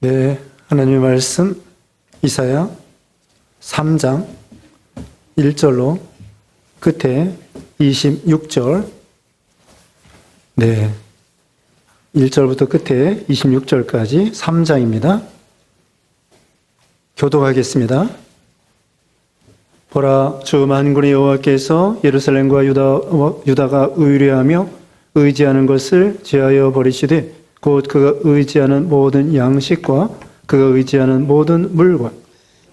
네, 하나님의 말씀 이사야 3장 1절로 끝에 26절, 네, 1절부터 끝에 26절까지 3장입니다. 교독하겠습니다. 보라, 주 만군의 여호와께서 예루살렘과 유다가 의뢰하며 의지하는 것을 제하여 버리시되 곧 그가 의지하는 모든 양식과 그가 의지하는 모든 물건,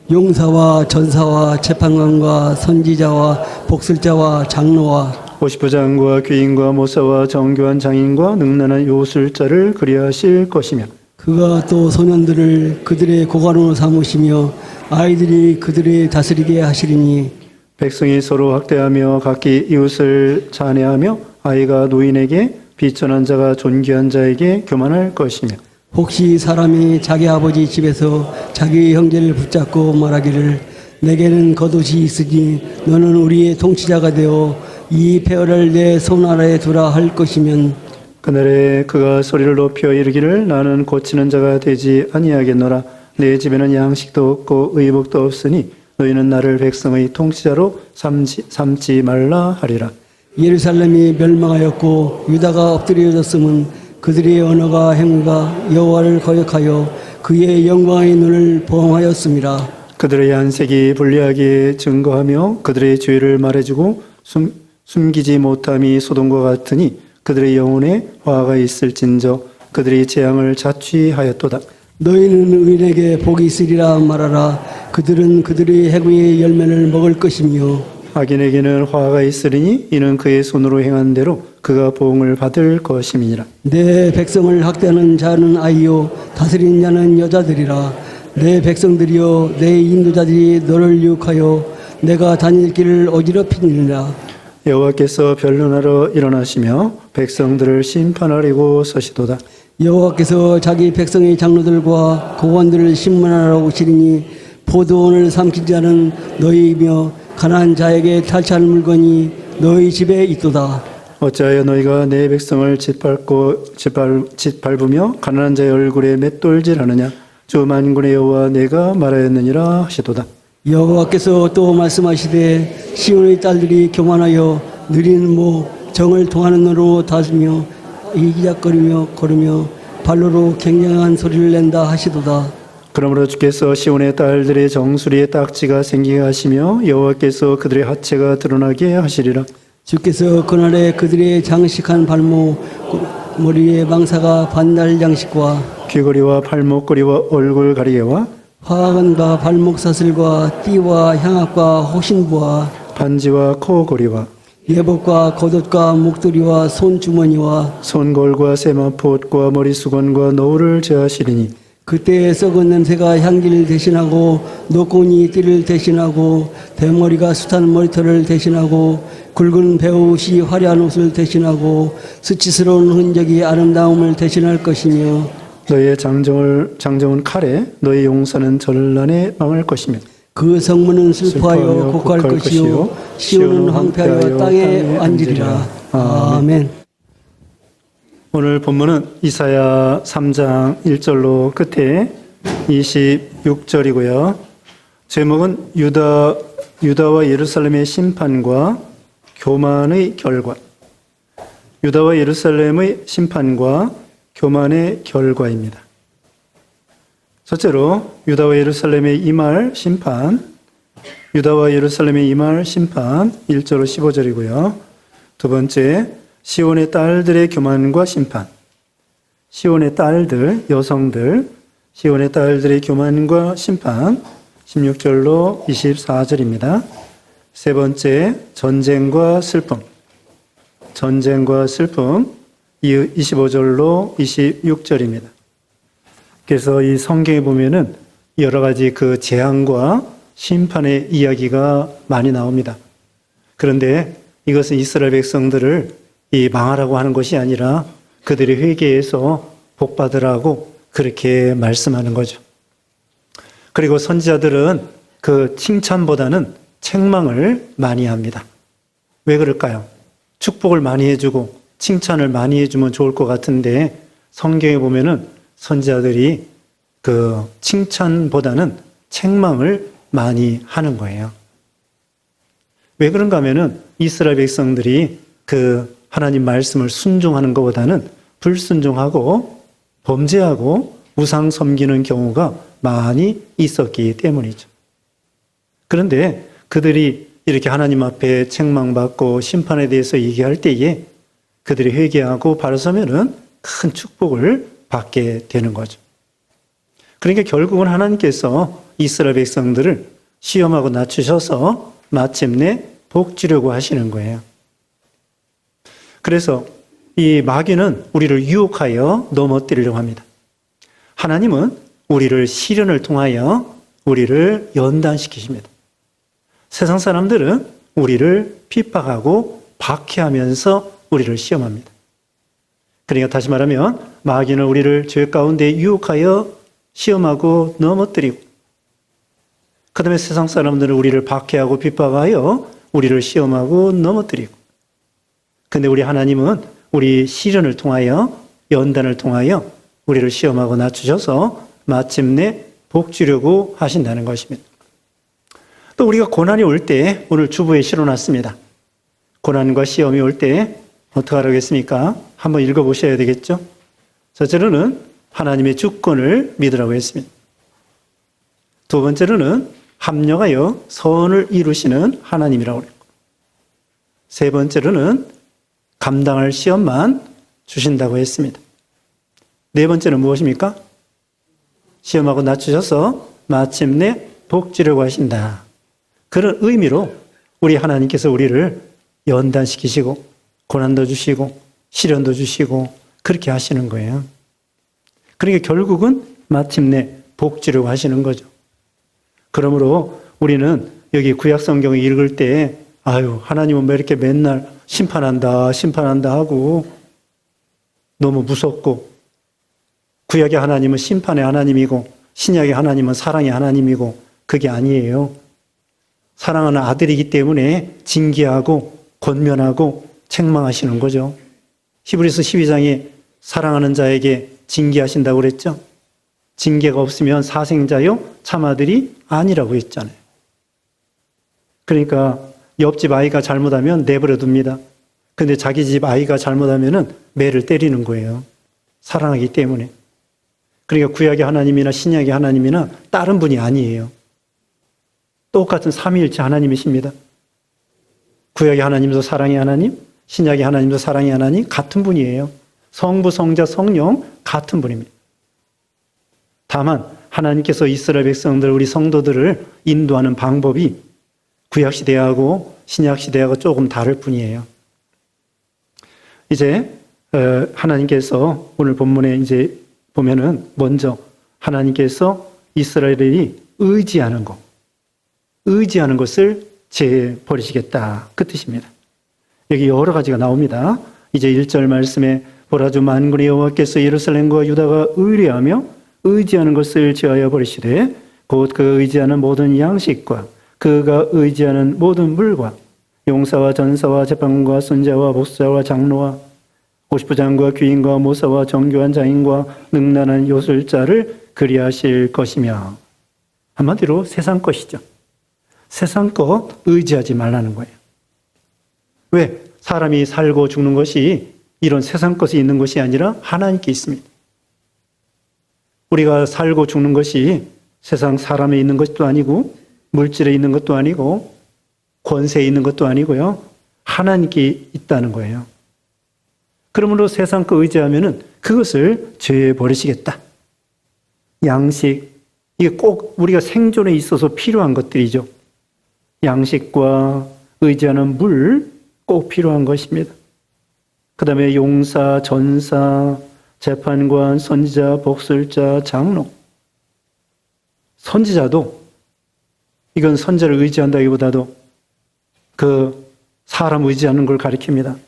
용사와 전사와 재판관과 선지자와 복술자와 장로와 호시부장과 귀인과 모사와 정교한 장인과 능란한 요술자를 그리하실 것이며, 그가 또 소년들을 그들의 고관으로 삼으시며 아이들이 그들을 다스리게 하시리니 백성이 서로 학대하며 각기 이웃을 잔해하며 아이가 노인에게 비천한 자가 존귀한 자에게 교만할 것이며, 혹시 사람이 자기 아버지 집에서 자기 형제를 붙잡고 말하기를 내게는 겉옷이 있으니 너는 우리의 통치자가 되어 이 폐허를 내 손 아래에 두라 할 것이면 그날에 그가 소리를 높여 이르기를 나는 고치는 자가 되지 아니하겠노라. 내 집에는 양식도 없고 의복도 없으니 너희는 나를 백성의 통치자로 삼지 말라 하리라. 예루살렘이 멸망하였고 유다가 엎드려졌음은 그들의 언어가 행위가 여호와를 거역하여 그의 영광의 눈을 보응하였음이라. 그들의 안색이 불리하게 증거하며 그들의 죄를 말해주고 숨기지 못함이 소돔과 같으니 그들의 영혼에 화가 있을진저 그들의 재앙을 자취하였도다. 너희는 의인에게 복이 있으리라 말하라. 그들은 그들의 해구의 열매를 먹을 것이며 악인에게는 화가 있으리니 이는 그의 손으로 행한 대로 그가 보응을 받을 것임이니라. 내 백성을 학대하는 자는 아이요 다스리는 자는 여자들이라. 내 백성들이여 내 인도자들이 너를 유혹하여 내가 다닐 길을 어지럽히니라. 여호와께서 변론하러 일어나시며 백성들을 심판하려고 서시도다. 여호와께서 자기 백성의 장로들과 고관들을 심문하러 오시리니 포도원을 삼킨 자는 너희이며 가난한 자에게 탈취할 물건이 너희 집에 있도다. 어찌하여 너희가 내 백성을 짓밟으며 가난한 자의 얼굴에 맷돌질하느냐. 주 만군의 여호와 내가 말하였느니라 하시도다. 여호와께서 또 말씀하시되 시온의 딸들이 교만하여 느린 목 정을 통하는 너로 다스며 이기작거리며 걸으며 발로로 굉장한 소리를 낸다 하시도다. 그러므로 주께서 시온의 딸들의 정수리에 딱지가 생기게 하시며 여호와께서 그들의 하체가 드러나게 하시리라. 주께서 그날에 그들의 장식한 발목 머리에 망사가 반달 장식과 귀걸이와 발목걸이와 얼굴 가리개와 화관과 발목 사슬과 띠와 향악과 호신부와 반지와 코고리와 예복과 겉옷과 목도리와 손주머니와 손골과 세마포옷과 머리수건과 너울을 제하시리니 그때 썩은 냄새가 향기를 대신하고 노끈이 띠를 대신하고 대머리가 숱한 머리털을 대신하고 굵은 배옷이 화려한 옷을 대신하고 수치스러운 흔적이 아름다움을 대신할 것이며 너희의 장정은 칼에 너희 용사는 전란에 망할 것이며 그 성문은 슬퍼하여 곡할 것이요 시온은 황폐하여 땅에 앉으리라. 아멘. 오늘 본문은 이사야 3장 1절로 끝에 26절이고요. 제목은 유다와 예루살렘의 심판과 교만의 결과. 유다와 예루살렘의 심판과 교만의 결과입니다. 첫째로 유다와 예루살렘에 임할 심판, 유다와 예루살렘에 임할 심판 1절로 15절이고요. 두 번째, 시온의 딸들의 교만과 심판. 시온의 딸들, 여성들, 시온의 딸들의 교만과 심판 16절로 24절입니다. 세 번째, 전쟁과 슬픔. 전쟁과 슬픔 25절로 26절입니다. 그래서 이 성경에 보면은 여러 가지 그 재앙과 심판의 이야기가 많이 나옵니다. 그런데 이것은 이스라엘 백성들을 이 망하라고 하는 것이 아니라 그들이 회개해서 복받으라고 그렇게 말씀하는 거죠. 그리고 선지자들은 그 칭찬보다는 책망을 많이 합니다. 왜 그럴까요? 축복을 많이 해주고 칭찬을 많이 해주면 좋을 것 같은데 성경에 보면은 선지자들이 그 칭찬보다는 책망을 많이 하는 거예요. 왜 그런가 하면은 이스라엘 백성들이 그 하나님 말씀을 순종하는 것보다는 불순종하고 범죄하고 우상 섬기는 경우가 많이 있었기 때문이죠. 그런데 그들이 이렇게 하나님 앞에 책망받고 심판에 대해서 얘기할 때에 그들이 회개하고 바로 서면은 큰 축복을 받게 되는 거죠. 그러니까 결국은 하나님께서 이스라엘 백성들을 시험하고 낮추셔서 마침내 복 주려고 하시는 거예요. 그래서 이 마귀는 우리를 유혹하여 넘어뜨리려고 합니다. 하나님은 우리를 시련을 통하여 우리를 연단시키십니다. 세상 사람들은 우리를 핍박하고 박해하면서 우리를 시험합니다. 그러니까 다시 말하면 마귀는 우리를 죄 가운데 유혹하여 시험하고 넘어뜨리고, 그 다음에 세상 사람들은 우리를 박해하고 핍박하여 우리를 시험하고 넘어뜨리고, 근데 우리 하나님은 우리 시련을 통하여 연단을 통하여 우리를 시험하고 낮추셔서 마침내 복 주려고 하신다는 것입니다. 또 우리가 고난이 올 때 오늘 주부에 실어놨습니다. 고난과 시험이 올 때 어떻게 하라겠습니까? 한번 읽어보셔야 되겠죠? 첫째로는 하나님의 주권을 믿으라고 했습니다. 두 번째로는 합력하여 선을 이루시는 하나님이라고 했고, 세 번째로는 감당할 시험만 주신다고 했습니다. 네 번째는 무엇입니까? 시험하고 낮추셔서 마침내 복 주려고 하신다. 그런 의미로 우리 하나님께서 우리를 연단시키시고 고난도 주시고 시련도 주시고 그렇게 하시는 거예요. 그러니까 결국은 마침내 복 주려고 하시는 거죠. 그러므로 우리는 여기 구약 성경을 읽을 때 아유, 하나님은 왜 이렇게 맨날 심판한다 하고 너무 무섭고, 구약의 하나님은 심판의 하나님이고 신약의 하나님은 사랑의 하나님이고, 그게 아니에요. 사랑하는 아들이기 때문에 징계하고 권면하고 책망하시는 거죠. 히브리서 12장에 사랑하는 자에게 징계하신다고 그랬죠. 징계가 없으면 사생자요 참아들이 아니라고 했잖아요. 그러니까 옆집 아이가 잘못하면 내버려 둡니다. 근데 자기 집 아이가 잘못하면은 매를 때리는 거예요. 사랑하기 때문에. 그러니까 구약의 하나님이나 신약의 하나님이나 다른 분이 아니에요. 똑같은 삼위일체 하나님이십니다. 구약의 하나님도 사랑의 하나님, 신약의 하나님도 사랑의 하나님, 같은 분이에요. 성부, 성자, 성령 같은 분입니다. 다만 하나님께서 이스라엘 백성들, 우리 성도들을 인도하는 방법이 구약시대하고 신약시대하고 조금 다를 뿐이에요. 이제 하나님께서 오늘 본문에 이제 보면은 먼저 하나님께서 이스라엘이 의지하는 것을 제버리시겠다, 그 뜻입니다. 여기 여러 가지가 나옵니다. 이제 1절 말씀에 보라 주 만군의 여호와께서 예루살렘과 유다가 의뢰하며 의지하는 것을 제하여 버리시되 곧 그 의지하는 모든 양식과 그가 의지하는 모든 물과 용사와 전사와 재판관과 선자와 목사와 장로와 오십부장과 귀인과 모사와 정교한 장인과 능란한 요술자를 그리하실 것이며, 한마디로 세상 것이죠. 세상 것 의지하지 말라는 거예요. 왜? 사람이 살고 죽는 것이 이런 세상 것이 있는 것이 아니라 하나님께 있습니다. 우리가 살고 죽는 것이 세상 사람에 있는 것도 아니고 물질에 있는 것도 아니고 권세에 있는 것도 아니고요. 하나님께 있다는 거예요. 그러므로 세상 거 의지하면은 그것을 죄에 버리시겠다. 양식, 이게 꼭 우리가 생존에 있어서 필요한 것들이죠. 양식과 의지하는 물 꼭 필요한 것입니다. 그 다음에 용사, 전사, 재판관, 선지자, 복술자, 장로. 선지자도 이건 선지자를 의지한다기보다도 그 사람 의지하는 걸 가리킵니다.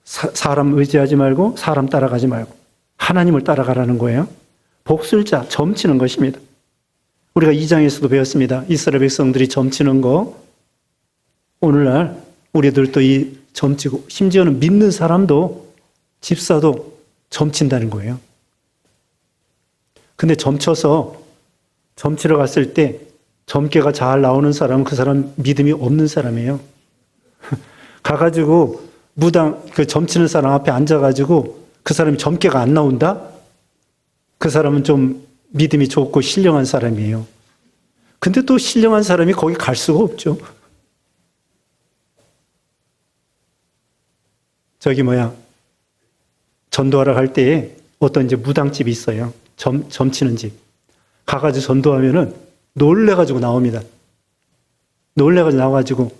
사람 의지하지 말고 사람 따라가지 말고 하나님을 따라가라는 거예요. 복술자, 점치는 것입니다. 우리가 2장에서도 배웠습니다. 이스라엘 백성들이 점치는 거, 오늘날 우리들도 이 점치고, 심지어는 믿는 사람도 집사도 점친다는 거예요. 근데 점치러 갔을 때 점괘가 잘 나오는 사람은 그 사람 믿음이 없는 사람이에요. 가가지고 무당, 그 점치는 사람 앞에 앉아가지고 그 사람이 점괘가 안 나온다? 그 사람은 좀 믿음이 좋고 신령한 사람이에요. 근데 또 신령한 사람이 거기 갈 수가 없죠. 전도하러 갈 때에 어떤 이제 무당집이 있어요. 점치는 집. 가가지고 전도하면은 놀래가지고 나옵니다. 놀래가지고 나와가지고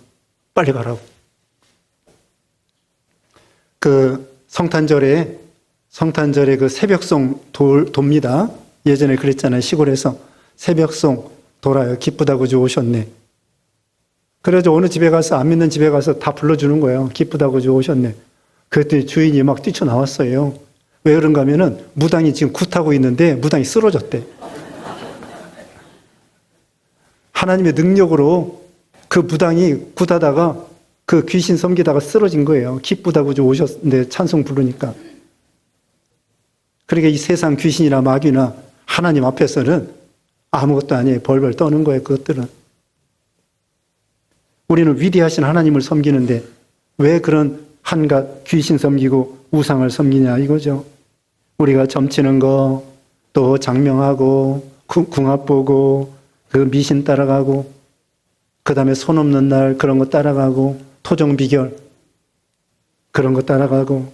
빨리 가라고. 그 성탄절에 그 새벽송 돕니다. 예전에 그랬잖아요. 시골에서 새벽송 돌아요. 기쁘다고 주 오셨네. 그래서 어느 집에 가서 안 믿는 집에 가서 다 불러주는 거예요. 기쁘다고 주 오셨네. 그랬더니 주인이 막 뛰쳐나왔어요. 왜 그런가 하면은 무당이 지금 굿하고 있는데 무당이 쓰러졌대. 하나님의 능력으로 그 무당이 굿하다가 그 귀신 섬기다가 쓰러진 거예요. 기쁘다고 주 오셨는데 찬송 부르니까. 그러니까 이 세상 귀신이나 마귀나 하나님 앞에서는 아무것도 아니에요. 벌벌 떠는 거예요. 그것들은. 우리는 위대하신 하나님을 섬기는데 왜 그런 한갓 귀신 섬기고 우상을 섬기냐 이거죠. 우리가 점치는 거, 또 장명하고 궁합 보고 그 미신 따라가고 그 다음에 손 없는 날 그런 거 따라가고 토종 비결 그런 거 따라가고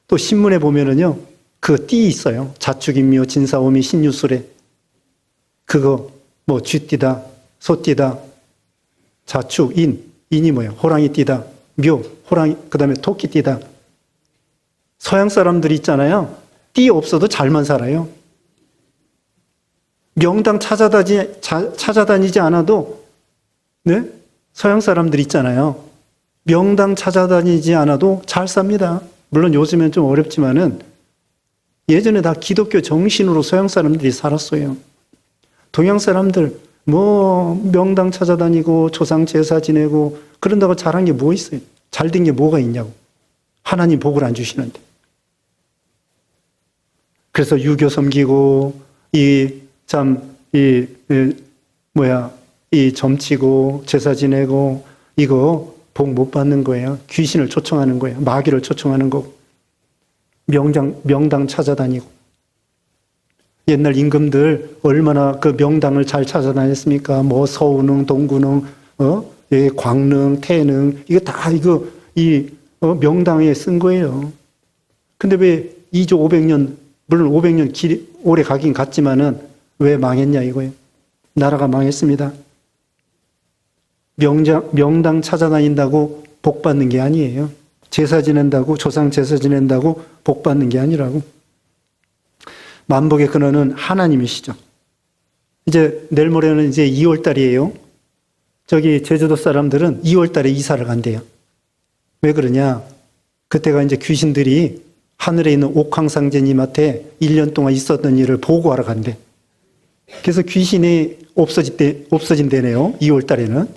또 신문에 보면은요 그 띠 있어요. 자축인묘 진사오미 신유술에 그거 뭐 쥐띠다 소띠다 자축 인이 뭐예요? 호랑이 띠다 묘 호랑이 그 다음에 토끼띠다. 서양 사람들이 있잖아요. 띠 없어도 잘만 살아요. 명당 찾아다니지 않아도 네? 서양 사람들 있잖아요. 명당 찾아다니지 않아도 잘 삽니다. 물론 요즘엔 좀 어렵지만은 예전에 다 기독교 정신으로 서양 사람들이 살았어요. 동양 사람들 뭐 명당 찾아다니고 조상 제사 지내고 그런다고 잘한 게 뭐 있어요? 잘된 게 뭐가 있냐고. 하나님 복을 안 주시는데. 그래서 유교 섬기고 이 점치고 제사 지내고 이거 복 못 받는 거예요. 귀신을 초청하는 거예요. 마귀를 초청하는 거고. 명당 찾아다니고. 옛날 임금들 얼마나 그 명당을 잘 찾아다녔습니까? 뭐 서운릉, 동군릉, 광릉, 태릉 이거 다 명당에 쓴 거예요. 근데 왜 2조 500년 물론 500년 오래 가긴 갔지만은 왜 망했냐 이거예요. 나라가 망했습니다. 명당 찾아다닌다고 복 받는 게 아니에요. 제사 지낸다고 조상 제사 지낸다고 복 받는 게 아니라고. 만복의 근원은 하나님이시죠. 이제 내일 모레는 이제 2월 달이에요. 저기 제주도 사람들은 2월 달에 이사를 간대요. 왜 그러냐? 그때가 이제 귀신들이 하늘에 있는 옥황상제님한테 1년 동안 있었던 일을 보고하러 간대. 그래서 귀신이 없어진대네요. 2월 달에는.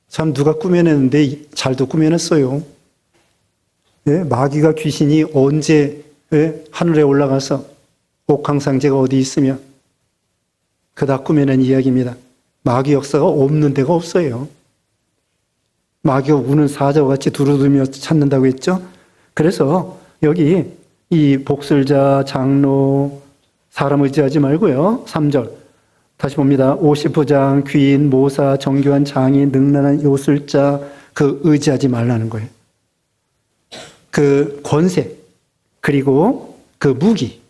참 누가 꾸며냈는데 잘도 꾸며냈어요. 네? 마귀가 귀신이 언제 하늘에 올라가서 옥황상제가 어디 있으면 그다 꾸며낸 이야기입니다. 마귀 역사가 없는 데가 없어요. 마귀가 우는 사자와 같이 두루두며 찾는다고 했죠. 그래서 여기 이 복술자, 장로, 사람 의지하지 말고요. 3절 다시 봅니다. 50부장, 귀인, 모사, 정교한 장인, 능란한 요술자 그 의지하지 말라는 거예요. 그 권세 그리고 그 무기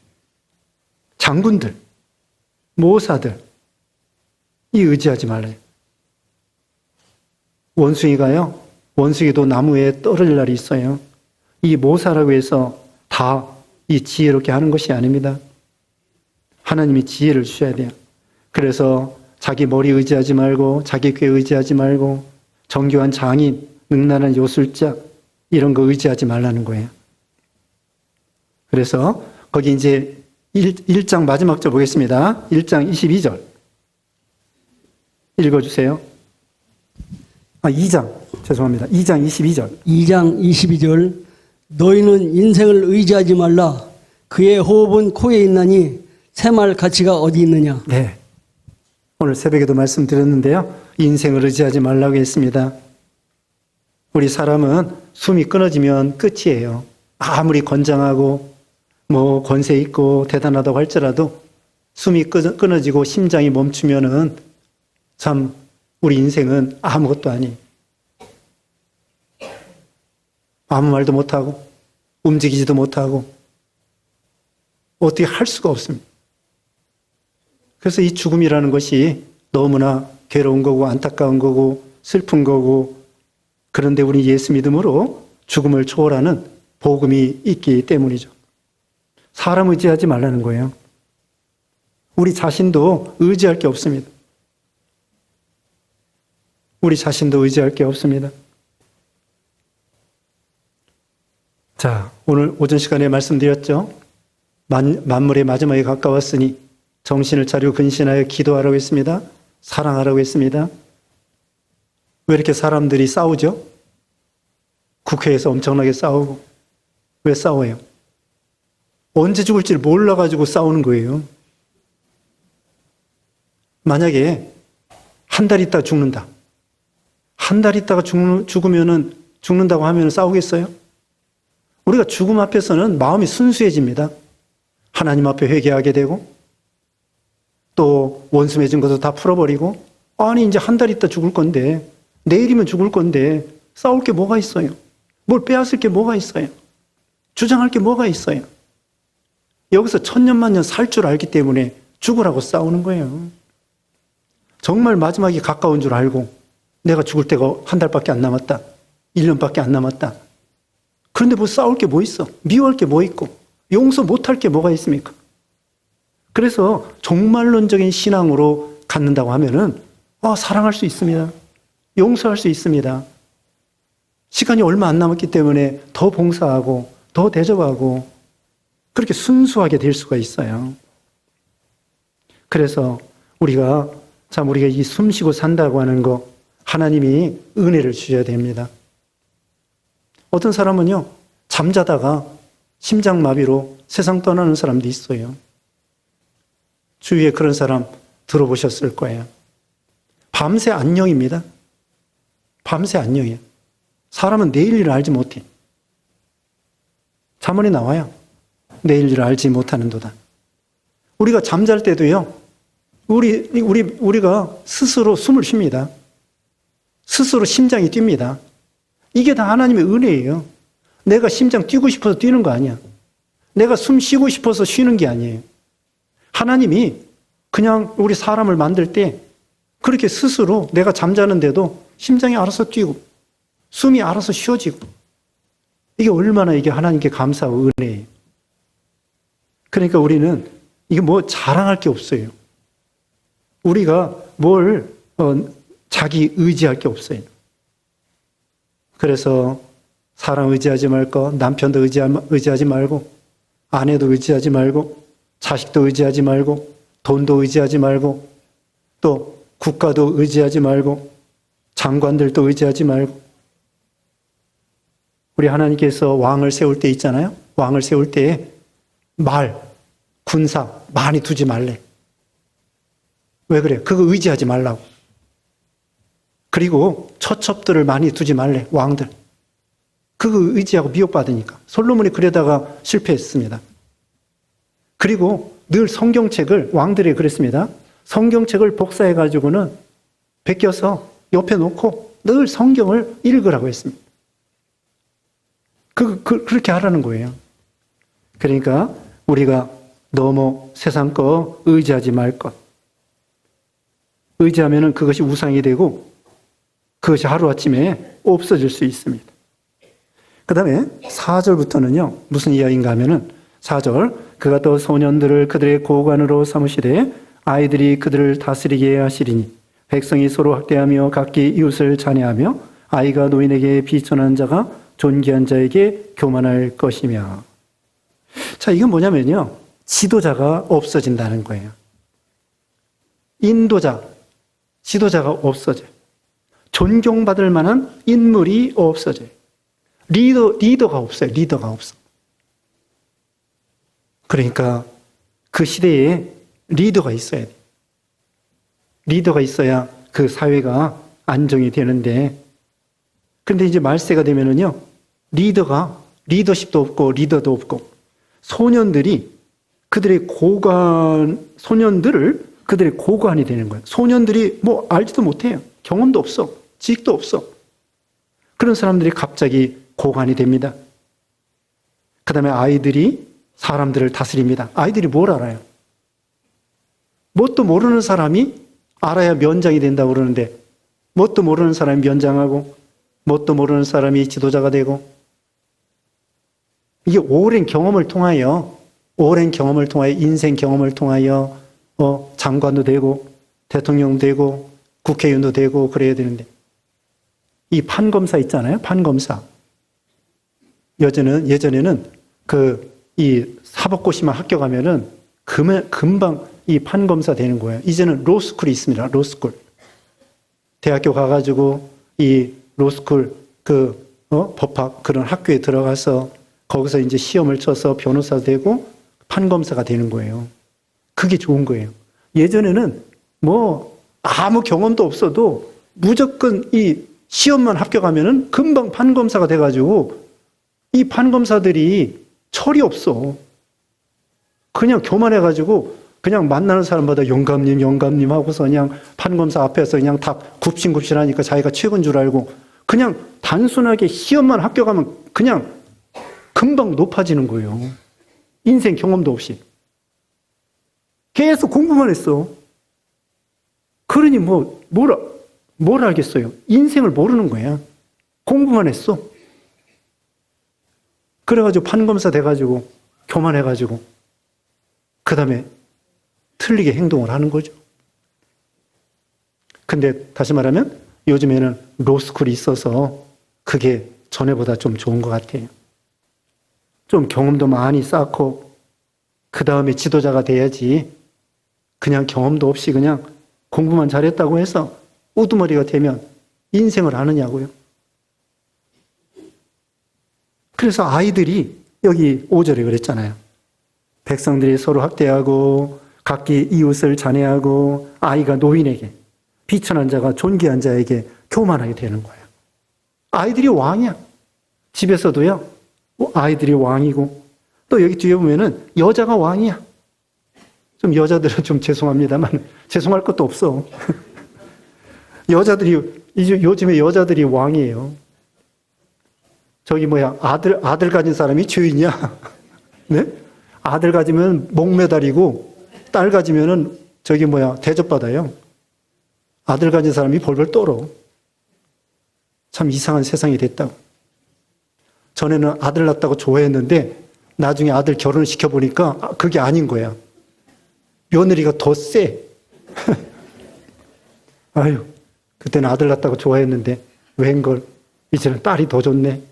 장군들, 모사들 이 의지하지 말아요. 원숭이도 나무에 떨어질 날이 있어요. 이 모사라고 해서 다 이 지혜롭게 하는 것이 아닙니다. 하나님이 지혜를 주셔야 돼요. 그래서 자기 머리 의지하지 말고 자기 꾀 의지하지 말고 정교한 장인, 능란한 요술자 이런 거 의지하지 말라는 거예요. 그래서 거기 이제 1장 마지막 절 보겠습니다. 1장 22절 읽어주세요. 2장 죄송합니다. 2장 22절 2장 22절 너희는 인생을 의지하지 말라. 그의 호흡은 코에 있나니 셈할 가치가 어디 있느냐? 네. 오늘 새벽에도 말씀드렸는데요. 인생을 의지하지 말라고 했습니다. 우리 사람은 숨이 끊어지면 끝이에요. 아무리 건장하고 뭐 권세 있고 대단하다고 할지라도 숨이 끊어지고 심장이 멈추면은 참 우리 인생은 아무것도 아니에요. 아무 말도 못하고 움직이지도 못하고 어떻게 할 수가 없습니다. 그래서 이 죽음이라는 것이 너무나 괴로운 거고 안타까운 거고 슬픈 거고, 그런데 우리 예수 믿음으로 죽음을 초월하는 복음이 있기 때문이죠. 사람 의지하지 말라는 거예요. 우리 자신도 의지할 게 없습니다. 우리 자신도 의지할 게 없습니다. 자, 오늘 오전 시간에 말씀드렸죠. 만물의 마지막에 가까웠으니 정신을 차리고 근신하여 기도하라고 했습니다. 사랑하라고 했습니다. 왜 이렇게 사람들이 싸우죠? 국회에서 엄청나게 싸우고. 왜 싸워요? 언제 죽을지를 몰라가지고 싸우는 거예요. 만약에 한 달 있다가 죽는다. 한 달 있다가 죽으면은 죽는다고 하면 싸우겠어요? 우리가 죽음 앞에서는 마음이 순수해집니다. 하나님 앞에 회개하게 되고, 또 원수 맺은 것도 다 풀어버리고, 아니 이제 한 달 있다 죽을 건데, 내일이면 죽을 건데 싸울 게 뭐가 있어요? 뭘 빼앗을 게 뭐가 있어요? 주장할 게 뭐가 있어요? 여기서 천년만년 살 줄 알기 때문에 죽으라고 싸우는 거예요. 정말 마지막이 가까운 줄 알고 내가 죽을 때가 한 달밖에 안 남았다. 1년밖에 안 남았다. 그런데 뭐 싸울 게 뭐 있어? 미워할 게 뭐 있고 용서 못할 게 뭐가 있습니까? 그래서 종말론적인 신앙으로 갖는다고 하면은 사랑할 수 있습니다. 용서할 수 있습니다. 시간이 얼마 안 남았기 때문에 더 봉사하고 더 대접하고 그렇게 순수하게 될 수가 있어요. 그래서 우리가 이 숨쉬고 산다고 하는 거 하나님이 은혜를 주셔야 됩니다. 어떤 사람은요, 잠자다가 심장마비로 세상 떠나는 사람도 있어요. 주위에 그런 사람 들어보셨을 거예요. 밤새 안녕입니다. 밤새 안녕이에요. 사람은 내일 일을 알지 못해. 잠언에 나와요. 내일 일을 알지 못하는도다. 우리가 잠잘 때도요, 우리가 스스로 숨을 쉽니다. 스스로 심장이 뜁니다. 이게 다 하나님의 은혜예요. 내가 심장 뛰고 싶어서 뛰는 거 아니야. 내가 숨 쉬고 싶어서 쉬는 게 아니에요. 하나님이 그냥 우리 사람을 만들 때 그렇게 스스로 내가 잠자는데도 심장이 알아서 뛰고 숨이 알아서 쉬어지고, 이게 얼마나 이게 하나님께 감사하고 은혜예요. 그러니까 우리는 이게 뭐 자랑할 게 없어요. 우리가 뭘 자기 의지할 게 없어요. 그래서 사람 의지하지 말고, 남편도 의지하지 말고, 아내도 의지하지 말고, 자식도 의지하지 말고, 돈도 의지하지 말고, 또 국가도 의지하지 말고, 장관들도 의지하지 말고. 우리 하나님께서 왕을 세울 때 있잖아요. 왕을 세울 때 군사 많이 두지 말래. 왜 그래? 그거 의지하지 말라고. 그리고 처첩들을 많이 두지 말래, 왕들. 그거 의지하고 미혹받으니까. 솔로몬이 그러다가 실패했습니다. 그리고 늘 성경책을, 왕들이 그랬습니다. 성경책을 복사해가지고는 베껴서 옆에 놓고 늘 성경을 읽으라고 했습니다. 그렇게 하라는 거예요. 그러니까 우리가 너무 세상 거 의지하지 말 것. 의지하면은 그것이 우상이 되고 그것이 하루아침에 없어질 수 있습니다. 그 다음에 4절부터는요, 무슨 이야기인가 하면은 4절, 그가 또 소년들을 그들의 고관으로 삼으시되 아이들이 그들을 다스리게 하시리니 백성이 서로 학대하며 각기 이웃을 잔해하며 아이가 노인에게 비천한 자가 존귀한 자에게 교만할 것이며. 자, 이건 뭐냐면요, 지도자가 없어진다는 거예요. 지도자가 없어져요. 존경받을 만한 인물이 없어져요. 리더가 없어요. 리더가 없어. 그러니까 그 시대에 리더가 있어야 돼. 리더가 있어야 그 사회가 안정이 되는데, 근데 이제 말세가 되면은요, 리더십도 없고 리더도 없고, 소년들의 고관이 되는 거예요. 소년들이 뭐 알지도 못해요. 경험도 없어. 지식도 없어. 그런 사람들이 갑자기 고관이 됩니다. 그 다음에 아이들이 사람들을 다스립니다. 아이들이 뭘 알아요? 뭣도 모르는 사람이 알아야 면장이 된다고 그러는데, 뭣도 모르는 사람이 면장하고, 뭣도 모르는 사람이 지도자가 되고, 이게 오랜 경험을 통하여 인생 경험을 통하여 장관도 되고 대통령도 되고 국회의원도 되고 그래야 되는데, 이 판검사 있잖아요. 판검사. 예전에는 이 사법고시만 합격하면은 금방 이 판검사 되는 거예요. 이제는 로스쿨이 있습니다. 로스쿨. 대학교 가가지고 이 로스쿨 법학 그런 학교에 들어가서 거기서 이제 시험을 쳐서 변호사 되고 판검사가 되는 거예요. 그게 좋은 거예요. 예전에는 뭐 아무 경험도 없어도 무조건 이 시험만 합격하면은 금방 판검사가 돼가지고, 이 판검사들이 철이 없어. 그냥 교만해가지고 그냥 만나는 사람마다 영감님 하고서 그냥 판검사 앞에서 그냥 다 굽신굽신하니까 자기가 최고인 줄 알고, 그냥 단순하게 시험만 합격하면 그냥 금방 높아지는 거예요. 인생 경험도 없이. 계속 공부만 했어. 그러니 뭘 알겠어요? 인생을 모르는 거야. 공부만 했어. 그래가지고 판검사 돼가지고 교만해가지고 그 다음에 틀리게 행동을 하는 거죠. 근데 다시 말하면 요즘에는 로스쿨이 있어서 그게 전에보다 좀 좋은 것 같아요. 좀 경험도 많이 쌓고 그 다음에 지도자가 돼야지, 그냥 경험도 없이 그냥 공부만 잘했다고 해서 우두머리가 되면 인생을 아느냐고요. 그래서 아이들이 여기 5절에 그랬잖아요. 백성들이 서로 학대하고 각기 이웃을 잔해하고 아이가 노인에게, 비천한 자가 존귀한 자에게 교만하게 되는 거예요. 아이들이 왕이야. 집에서도요, 아이들이 왕이고, 또 여기 뒤에 보면은 여자가 왕이야. 좀 여자들은 좀 죄송합니다만 죄송할 것도 없어. 요즘에 여자들이 왕이에요. 아들 가진 사람이 죄인이야. 네? 아들 가지면 목매달이고 딸 가지면은 대접받아요. 아들 가진 사람이 벌벌 떨어. 참 이상한 세상이 됐다고. 전에는 아들 낳았다고 좋아했는데 나중에 아들 결혼을 시켜보니까 그게 아닌 거야. 며느리가 더 세. 아유, 그때는 아들 낳았다고 좋아했는데 웬걸 이제는 딸이 더 좋네.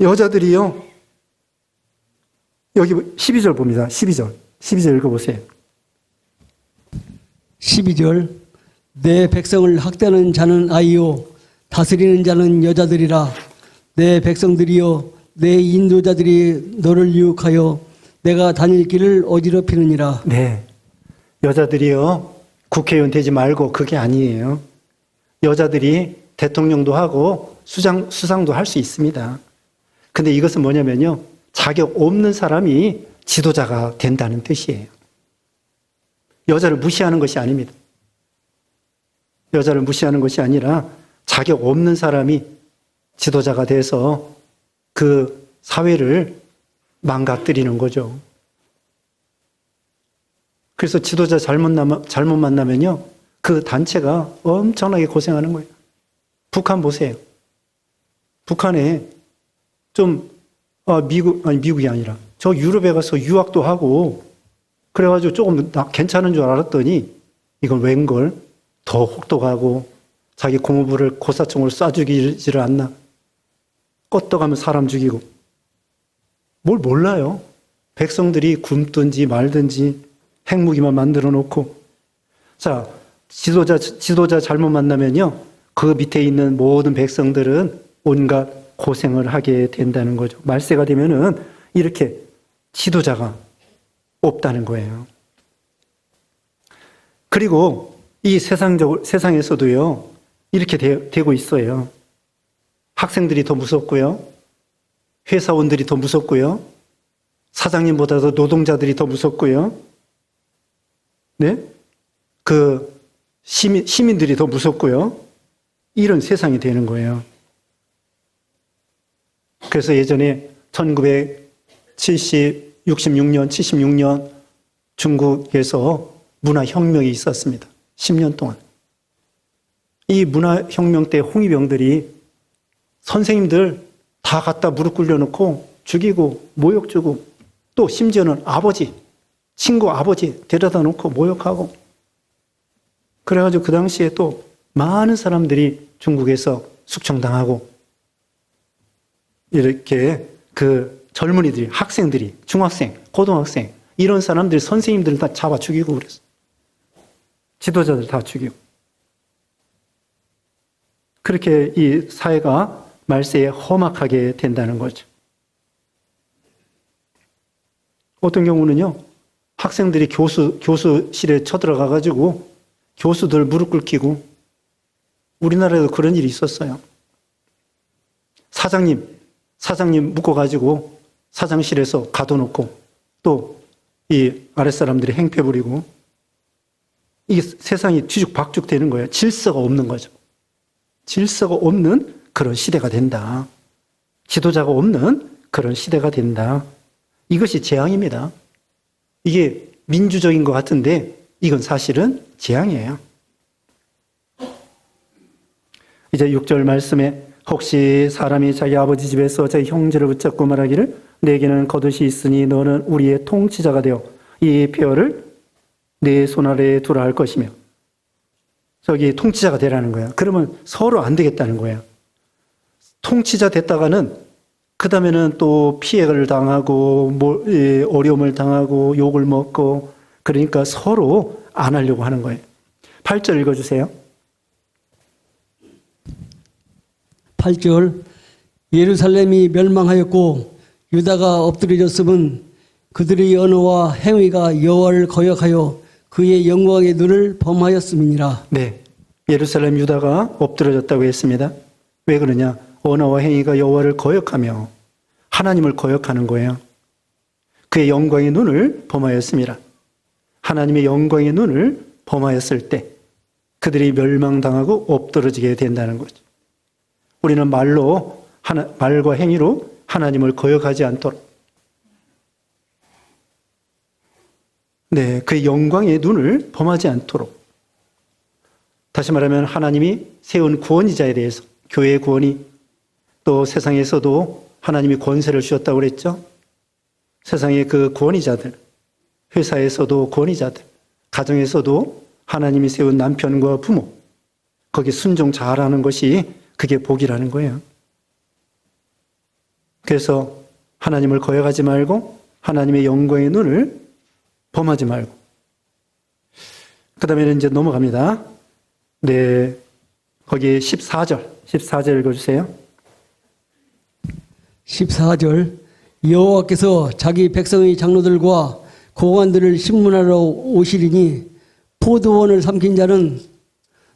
여자들이요, 여기 12절 봅니다. 12절 읽어보세요. 12절. 내 백성을 학대하는 자는 아이요 다스리는 자는 여자들이라. 내 백성들이요 내 인도자들이 너를 유혹하여 내가 다닐 길을 어지럽히느니라. 네, 여자들이요 국회의원 되지 말고, 그게 아니에요. 여자들이 대통령도 하고 수상도 할 수 있습니다. 근데 이것은 뭐냐면요, 자격 없는 사람이 지도자가 된다는 뜻이에요. 여자를 무시하는 것이 아닙니다. 여자를 무시하는 것이 아니라 자격 없는 사람이 지도자가 돼서 그 사회를 망가뜨리는 거죠. 그래서 지도자 잘못 만나면요, 그 단체가 엄청나게 고생하는 거예요. 북한 보세요. 북한에 미국이 아니라 저 유럽에 가서 유학도 하고 그래가지고 조금 괜찮은 줄 알았더니 이건 웬걸, 더 혹독하고 자기 고모부를 고사총으로 쏴 죽이지를 않나. 껐떡하면 사람 죽이고. 뭘 몰라요. 백성들이 굶든지 말든지 핵무기만 만들어 놓고. 자, 지도자 잘못 만나면요, 그 밑에 있는 모든 백성들은 온갖 고생을 하게 된다는 거죠. 말세가 되면은 이렇게 지도자가 없다는 거예요. 그리고 이 세상에서도요, 이렇게 되고 있어요. 학생들이 더 무섭고요. 회사원들이 더 무섭고요. 사장님보다도 노동자들이 더 무섭고요. 네? 그 시민들이 더 무섭고요. 이런 세상이 되는 거예요. 그래서 예전에 66년, 76년 중국에서 문화혁명이 있었습니다. 10년 동안. 이 문화혁명 때 홍위병들이 선생님들 다 갖다 무릎 꿇려놓고 죽이고 모욕 주고 또 심지어는 친구 아버지 데려다 놓고 모욕하고 그래가지고 그 당시에 또 많은 사람들이 중국에서 숙청당하고 이렇게 그 젊은이들이, 학생들이, 중학생, 고등학생 이런 사람들이 선생님들 다 잡아 죽이고 그랬어. 지도자들 다 죽이고. 그렇게 이 사회가 말세에 험악하게 된다는 거죠. 어떤 경우는요, 학생들이 교수실에 쳐들어가가지고 교수들 무릎 꿇기고, 우리나라에도 그런 일이 있었어요. 사장님 묶어가지고 사장실에서 가둬놓고 또 이 아랫사람들이 행패 부리고, 이게 세상이 뒤죽박죽 되는 거예요. 질서가 없는 거죠. 질서가 없는 그런 시대가 된다. 지도자가 없는 그런 시대가 된다. 이것이 재앙입니다. 이게 민주적인 것 같은데 이건 사실은 재앙이에요. 이제 6절 말씀에 혹시 사람이 자기 아버지 집에서 자기 형제를 붙잡고 말하기를 내게는 겉옷이 있으니 너는 우리의 통치자가 되어 이 폐허를 내 손 아래에 두라 할 것이며, 저기 통치자가 되라는 거야. 그러면 서로 안 되겠다는 거야. 통치자 됐다가는 그 다음에는 또 피해를 당하고 어려움을 당하고 욕을 먹고, 그러니까 서로 안 하려고 하는 거예요. 8절 읽어주세요. 8절 예루살렘이 멸망하였고 유다가 엎드려졌음은 그들의 언어와 행위가 여호와를 거역하여 그의 영광의 눈을 범하였음이니라. 네, 예루살렘 유다가 엎드려졌다고 했습니다. 왜 그러냐? 언어와 행위가 여호와를 거역하며 하나님을 거역하는 거예요. 그의 영광의 눈을 범하였습니다. 하나님의 영광의 눈을 범하였을 때 그들이 멸망당하고 엎드러지게 된다는 거죠. 우리는 말과 행위로 하나님을 거역하지 않도록, 네, 그의 영광의 눈을 범하지 않도록. 다시 말하면 하나님이 세운 구원이자에 대해서, 교회의 구원이, 또 세상에서도 하나님이 권세를 주셨다고 그랬죠. 세상의 그 구원이자들, 회사에서도 구원이자들, 가정에서도 하나님이 세운 남편과 부모, 거기 순종 잘하는 것이 그게 복이라는 거예요. 그래서 하나님을 거역하지 말고 하나님의 영광의 눈을 범하지 말고. 그 다음에는 이제 넘어갑니다. 네, 거기 14절 읽어주세요. 14절 여호와께서 자기 백성의 장로들과 고관들을 신문하러 오시리니 포도원을 삼킨 자는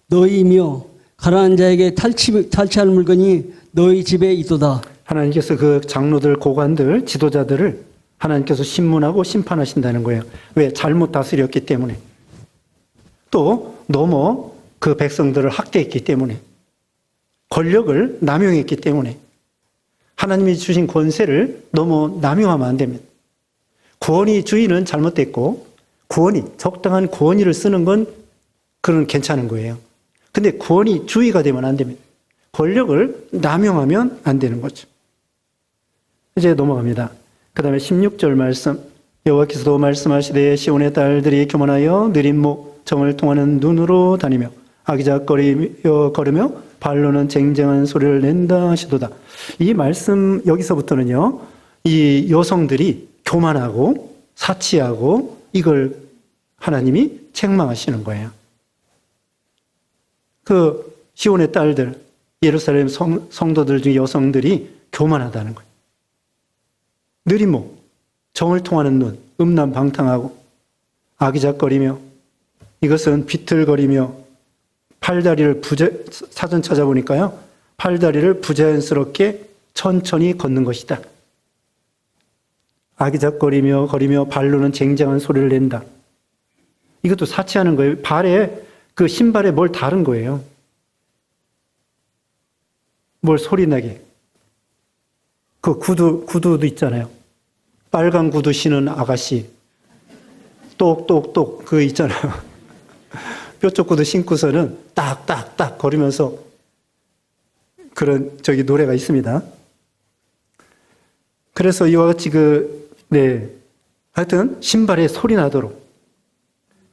너희이며 가난한 자에게 탈취할 물건이 너희 집에 있도다. 하나님께서 그 장로들, 고관들, 지도자들을 하나님께서 신문하고 심판하신다는 거예요. 왜? 잘못 다스렸기 때문에. 또 너무 그 백성들을 학대했기 때문에. 권력을 남용했기 때문에. 하나님이 주신 권세를 너무 남용하면 안 됩니다. 구원의 주의는 잘못됐고, 적당한 구원의를 쓰는 건 그건 괜찮은 거예요. 근데 구원이 주의가 되면 안 됩니다. 권력을 남용하면 안 되는 거죠. 이제 넘어갑니다. 그 다음에 16절 말씀. 여호와께서도 말씀하시되 시온의 딸들이 교만하여 느린 목 정을 통하는 눈으로 다니며 아기작거리며 걸으며 발로는 쟁쟁한 소리를 낸다 하시도다. 이 말씀 여기서부터는요, 이 여성들이 교만하고 사치하고 이걸 하나님이 책망하시는 거예요. 그 시온의 딸들, 예루살렘 성도들 중에 여성들이 교만하다는 거예요. 느린 목, 정을 통하는 눈, 음란방탕하고 아기작거리며, 이것은 비틀거리며 팔다리를 사전 찾아보니까요. 팔다리를 부자연스럽게 천천히 걷는 것이다. 아기작거리며 거리며 발로는 쟁쟁한 소리를 낸다. 이것도 사치하는 거예요. 그 신발에 뭘 다른 거예요. 뭘 소리나게. 그 구두도 있잖아요. 빨간 구두 신은 아가씨. 똑똑똑 그거 있잖아요. 뾰족 구두 신고서는 딱딱딱 거리면서 그런 노래가 있습니다. 그래서 이와 같이 하여튼 신발에 소리 나도록.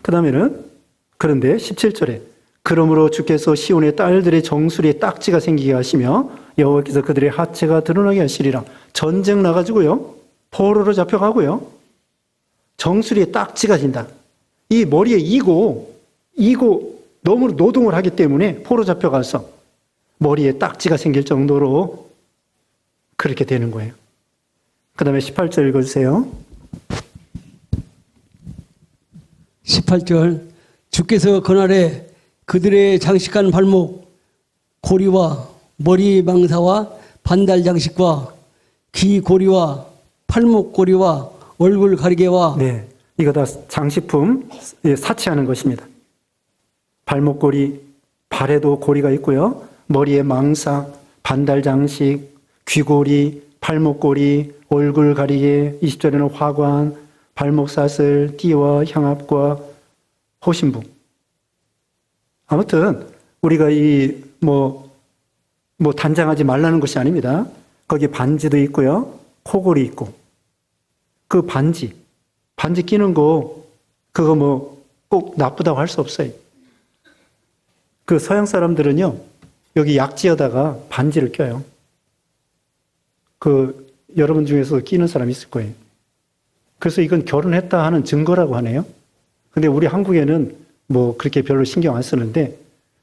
그런데 17절에 그러므로 주께서 시온의 딸들의 정수리에 딱지가 생기게 하시며 여호와께서 그들의 하체가 드러나게 하시리라. 전쟁 나가지고요. 포로로 잡혀가고요. 정수리에 딱지가 진다. 이 머리에 이고 너무 노동을 하기 때문에 포로 잡혀가서 머리에 딱지가 생길 정도로 그렇게 되는 거예요. 그 다음에 18절 읽어주세요. 18절 주께서 그날에 그들의 장식한 발목, 고리와 머리 망사와 반달 장식과 귀 고리와 팔목 고리와 얼굴 가리개와 네, 이거 다 장식품 사치하는 것입니다. 발목 고리, 발에도 고리가 있고요. 머리에 망사, 반달 장식, 귀고리, 팔목 고리, 얼굴 가리개, 20절에는 화관, 발목 사슬, 띠와 향압과 호신부. 아무튼 우리가 단장하지 말라는 것이 아닙니다. 거기 반지도 있고요. 코골이 있고. 그 반지 끼는 거 그거 꼭 나쁘다고 할 수 없어요. 그 서양 사람들은요. 여기 약지에다가 반지를 껴요. 여러분 중에서 끼는 사람 있을 거예요. 그래서 이건 결혼했다 하는 증거라고 하네요. 근데 우리 한국에는 그렇게 별로 신경 안 쓰는데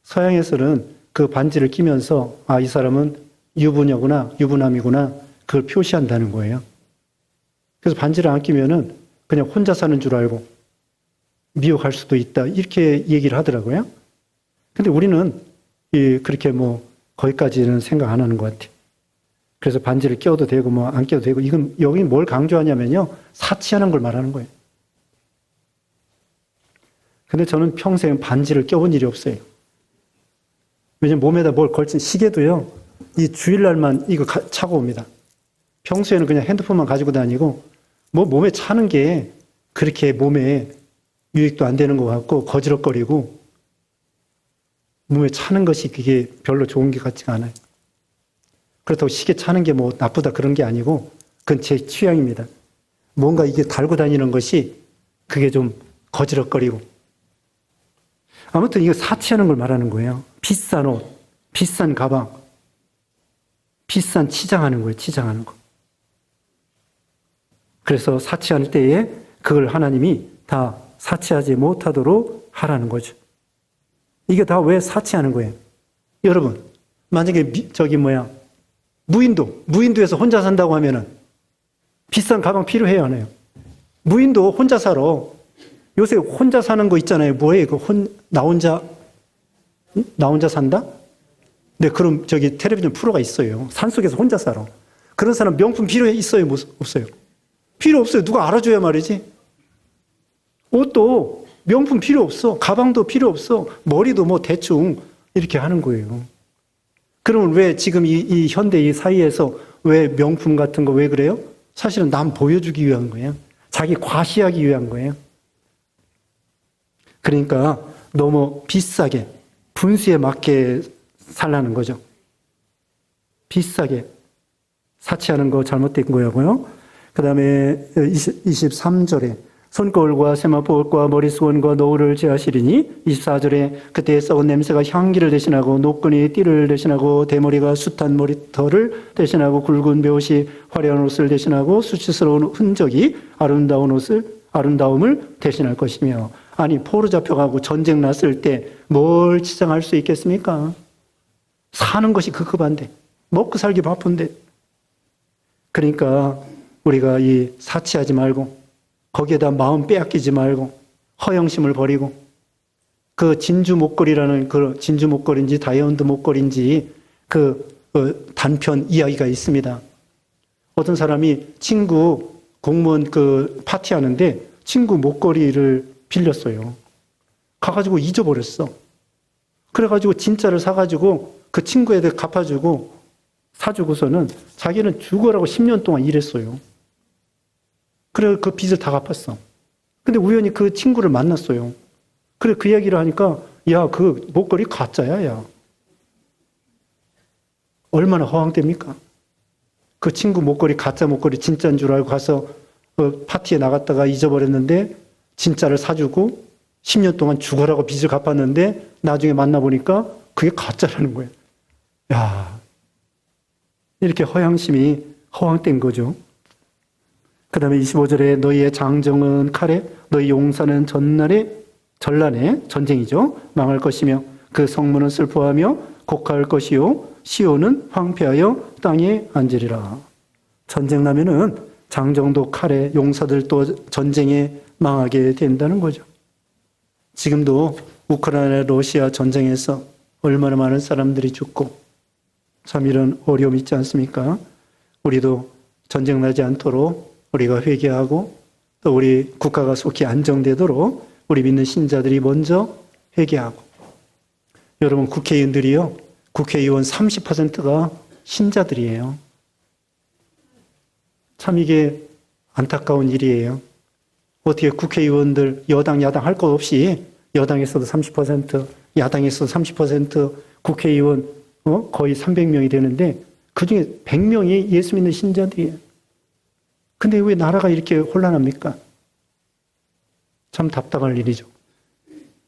서양에서는 그 반지를 끼면서 이 사람은 유부녀구나, 유부남이구나 그걸 표시한다는 거예요. 그래서 반지를 안 끼면은 그냥 혼자 사는 줄 알고 미혹할 수도 있다 이렇게 얘기를 하더라고요. 근데 우리는 그렇게 거기까지는 생각 안 하는 것 같아요. 그래서 반지를 껴도 되고 안 껴도 되고 이건 여기 뭘 강조하냐면요. 사치하는 걸 말하는 거예요. 근데 저는 평생 반지를 껴본 일이 없어요. 왜냐면 몸에다 뭘 걸친 시계도요. 이 주일날만 이거 차고 옵니다. 평소에는 그냥 핸드폰만 가지고 다니고 몸에 차는 게 그렇게 몸에 유익도 안 되는 것 같고 거지럭거리고 몸에 차는 것이 그게 별로 좋은 게 같지가 않아요. 그렇다고 시계 차는 게 나쁘다 그런 게 아니고 그건 제 취향입니다. 뭔가 이게 달고 다니는 것이 그게 좀 거지럭거리고 아무튼 이거 사치하는 걸 말하는 거예요. 비싼 옷, 비싼 가방, 비싼 치장하는 거예요. 치장하는 거. 그래서 사치할 때에 그걸 하나님이 다 사치하지 못하도록 하라는 거죠. 이게 다 왜 사치하는 거예요? 여러분, 만약에 무인도에서 혼자 산다고 하면은 비싼 가방 필요해요, 안 해요? 무인도 혼자 살아. 요새 혼자 사는 거 있잖아요. 뭐예요? 나 혼자 산다? 네, 그럼 텔레비전 프로가 있어요. 산속에서 혼자 살아. 그런 사람 명품 필요 있어요? 없어요? 필요 없어요. 누가 알아줘야 말이지. 옷도 명품 필요 없어. 가방도 필요 없어. 머리도 대충 이렇게 하는 거예요. 그러면 왜 지금 이 현대 이 사이에서 왜 명품 같은 거 왜 그래요? 사실은 남 보여주기 위한 거예요. 자기 과시하기 위한 거예요. 그러니까 너무 비싸게 분수에 맞게 살라는 거죠. 비싸게 사치하는 거 잘못된 거고요. 그 다음에 23절에 손거울과 세마포옷과 머리수건과 노을을 제하시리니 24절에 그때의 썩은 냄새가 향기를 대신하고 노끈이 띠를 대신하고 대머리가 숱한 머리털을 대신하고 굵은 베옷이 화려한 옷을 대신하고 수치스러운 흔적이 아름다움을 대신할 것이며 아니 포로 잡혀가고 전쟁 났을 때 뭘 치장할 수 있겠습니까? 사는 것이 급급한데 먹고 살기 바쁜데 그러니까 우리가 이 사치하지 말고 거기에다 마음 빼앗기지 말고 허영심을 버리고 그 진주 목걸이라는 그 진주 목걸이인지 다이아몬드 목걸이인지 단편 이야기가 있습니다. 어떤 사람이 친구 공무원 그 파티하는데 친구 목걸이를 빌렸어요. 가가지고 잊어버렸어. 그래가지고 진짜를 사가지고 그 친구한테 갚아주고 사주고서는 자기는 죽어라고 10년 동안 일했어요. 그래 그 빚을 다 갚았어. 근데 우연히 그 친구를 만났어요. 그래 그 얘기를 하니까 야, 그 목걸이 가짜야, 야. 얼마나 허황됩니까? 그 친구 목걸이 가짜 목걸이 진짜인 줄 알고 가서 파티에 나갔다가 잊어버렸는데 진짜를 사주고 10년 동안 죽어라고 빚을 갚았는데 나중에 만나보니까 그게 가짜라는 거예요. 야, 이렇게 허양심이 허황된 거죠. 그 다음에 25절에 너희의 장정은 칼에 너희 용사는 전란에 전쟁이죠. 망할 것이며 그 성문은 슬퍼하며 곡할 것이요 시온은 황폐하여 땅에 앉으리라. 전쟁 나면은 장정도 칼에 용사들도 전쟁에 망하게 된다는 거죠. 지금도 우크라이나 러시아 전쟁에서 얼마나 많은 사람들이 죽고 참 이런 어려움이 있지 않습니까? 우리도 전쟁 나지 않도록 우리가 회개하고 또 우리 국가가 속히 안정되도록 우리 믿는 신자들이 먼저 회개하고 여러분 국회의원들이요. 국회의원 30%가 신자들이에요. 참 이게 안타까운 일이에요. 어떻게 국회의원들 여당 야당 할 것 없이 여당에서도 30%, 야당에서도 30% 국회의원 거의 300명이 되는데 그중에 100명이 예수 믿는 신자들이에요. 근데 왜 나라가 이렇게 혼란합니까? 참 답답할 일이죠.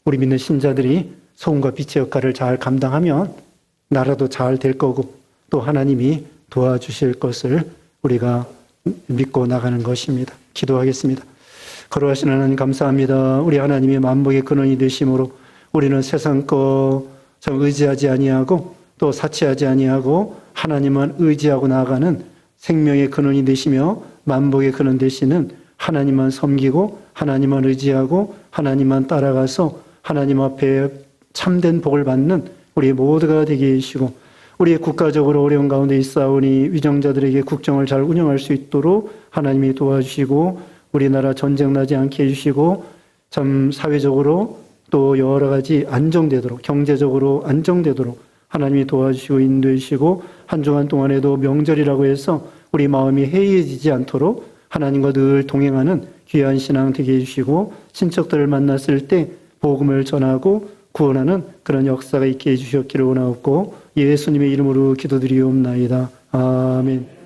우리 믿는 신자들이 소금과 빛의 역할을 잘 감당하면 나라도 잘 될 거고 또 하나님이 도와주실 것을 우리가 믿고 나가는 것입니다. 기도하겠습니다. 거룩하신 하나님 감사합니다. 우리 하나님의 만복의 근원이 되심으로 우리는 세상 거 참 의지하지 아니하고 또 사치하지 아니하고 하나님만 의지하고 나아가는 생명의 근원이 되시며 만복의 근원 되시는 하나님만 섬기고 하나님만 의지하고 하나님만 따라가서 하나님 앞에 참된 복을 받는 우리 모두가 되게 해주시고 우리의 국가적으로 어려운 가운데 있사오니 위정자들에게 국정을 잘 운영할 수 있도록 하나님이 도와주시고 우리나라 전쟁 나지 않게 해주시고 참 사회적으로 또 여러 가지 안정되도록 경제적으로 안정되도록 하나님이 도와주시고 인도해 주시고 한 주간 동안에도 명절이라고 해서 우리 마음이 해이해지지 않도록 하나님과 늘 동행하는 귀한 신앙 되게 해주시고 친척들을 만났을 때 복음을 전하고 구원하는 그런 역사가 있게 해주셨기를 원하옵고 예수님의 이름으로 기도드리옵나이다. 아멘.